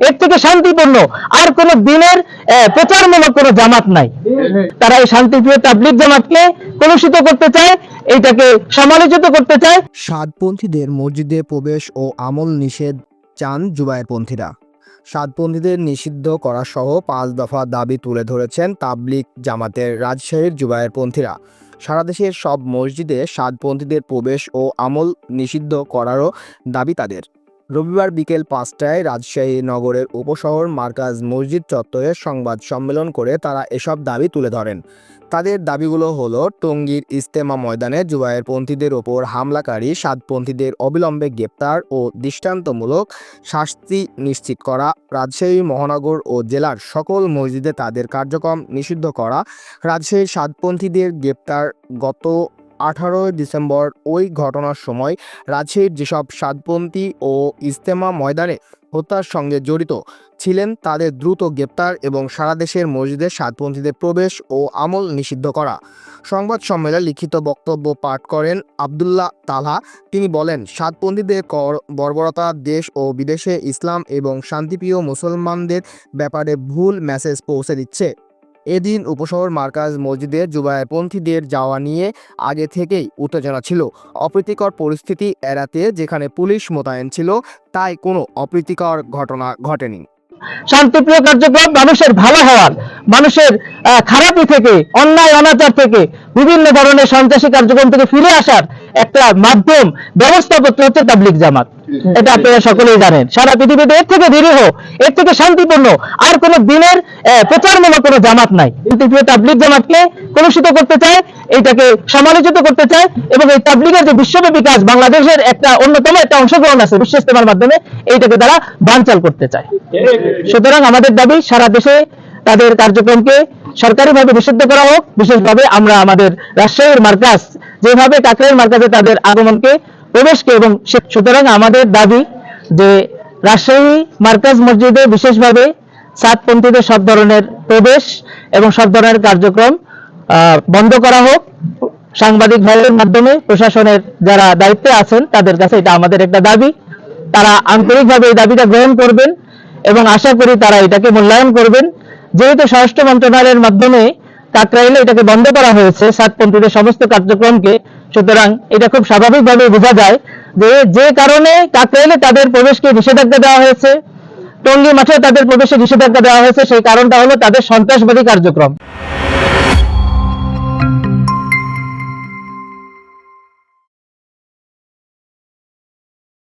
এর থেকে শান্তিপূর্ণ আর কোন দিনের প্রচারমূলক কোন জামাত নাই। তারা এই শান্তিপ্রিয় তাবলীগ জামাতকে কলুষিত করতে চায়, এইটাকে সমালোচিত করতে চায়। সাতপন্থীদের মসজিদে প্রবেশ ও আমল নিষেধ চান জুবায়েরপন্থীরা। সাতপন্থীদের নিষিদ্ধ করা সহ 5 দফা দাবি তুলে ধরেছেন তাবলীগ জামাতের রাজশাহীর জুবায়েরপন্থীরা। সারা দেশের সব মসজিদে সাতপন্থীদের প্রবেশ ও আমল নিষিদ্ধ করারও দাবি তাদের। রবিবার বিকেল 5টায় রাজশাহী নগরের উপশহর মার্কাজ মসজিদ চত্বরে সংবাদ সম্মেলন করে তারা এসব দাবি তুলে ধরেন। তাদের দাবিগুলো হলো টঙ্গীর ইজতেমা ময়দানে জুবায়েরপন্থীদের ওপর হামলাকারী সাতপন্থীদের অবিলম্বে গ্রেপ্তার ও দৃষ্টান্তমূলক শাস্তি নিশ্চিত করা, রাজশাহী মহানগর ও জেলার সকল মসজিদে তাদের কার্যক্রম নিষিদ্ধ করা, রাজশাহীর সাতপন্থীদের গ্রেপ্তার। গত 18 ডিসেম্বর ওই ঘটনার সময় রাজশাহীর যেসব সাতপন্থী ও ইজতেমা ময়দানে হত্যার সঙ্গে জড়িত ছিলেন তাদের দ্রুত গ্রেপ্তার এবং সারা দেশের মসজিদে সাতপন্থীদের প্রবেশ ও আমল নিষিদ্ধ করা। সংবাদ সম্মেলনে লিখিত বক্তব্য পাঠ করেন আব্দুল্লাহ তালহা। তিনি বলেন, সাতপন্থীদের বর্বরতা দেশ ও বিদেশে ইসলাম এবং শান্তিপ্রিয় মুসলমানদের ব্যাপারে ভুল মেসেজ পৌঁছে দিচ্ছে। এদিন উপশহর মার্কাজ মসজিদে জুবায়েরপন্থীদের যাওয়া নিয়ে আগে থেকেই উত্তেজনা ছিল। অপ্রীতিকর পরিস্থিতি এড়াতে যেখানে পুলিশ মোতায়েন ছিল, তাই কোনো অপ্রীতিকর ঘটনা ঘটেনি। শান্তিপ্রিয় কার্যক্রম মানুষের ভালো হওয়ার, মানুষের খারাপি থেকে, অন্যায় অনাচার থেকে, বিভিন্ন ধরনের সন্ত্রাসী কার্যক্রম থেকে ফিরে আসার একটা মাধ্যম ব্যবস্থা করতে হচ্ছে তাবলীগ জামাত। এটা আপনারা সকলেই জানেন। সারা পৃথিবীতে এর থেকে নিরীহ, এর থেকে শান্তিপূর্ণ আর কোন দিনের প্রচারমূলক কোন জামাত নাই। শান্তিপ্রিয় তাবলীগ জামাতকে কলুষিত করতে চায়, এইটাকে সমালোচিত করতে চায় এবং এই তাবলীগের যে বিশ্বব্যাপী কাজ, বাংলাদেশের একটা অন্যতম একটা অংশগ্রহণ আছে বিশ্ব ইজতেমার মাধ্যমে, এইটাকে তারা বানচাল করতে চায়। সুতরাং আমাদের দাবি সারা দেশে তাদের কার্যক্রমকে সরকারিভাবে নিষিদ্ধ করা হোক। বিশেষভাবে আমরা আমাদের রাজশাহীর মার্কাজ, যেভাবে কাকরাইল মার্কাজে তাদের আগমনকে, প্রবেশকে এবং সুতরাং আমাদের দাবি যে রাজশাহী মার্কাজ মসজিদে বিশেষভাবে সাতপন্থীদের সব ধরনের প্রবেশ এবং সব ধরনের কার্যক্রম বন্ধ করা হোক। সাংবাদিক ভাইয়ের মাধ্যমে প্রশাসনের যারা দায়িত্বে আছেন তাদের কাছে এটা আমাদের একটা দাবি। তারা আন্তরিকভাবে এই দাবিটা গ্রহণ করবেন এবং আশা করি তারা এটাকে মূল্যায়ন করবেন। যেহেতু স্বরাষ্ট্র মন্ত্রণালয়ের মাধ্যমে কাকরাইলে এটাকে বন্ধ করা হয়েছে সাতপন্থীদের সমস্ত কার্যক্রমকে, সুতরাং এটা খুব স্বাভাবিকভাবে বোঝা যায় যে কারণে কাকরাইলে তাদের প্রবেশকে নিষেধাজ্ঞা দেওয়া হয়েছে, টঙ্গী মাঠে তাদের প্রবেশে নিষেধাজ্ঞা দেওয়া হয়েছে, সেই কারণটা হলো তাদের সন্ত্রাসবাদী কার্যক্রম।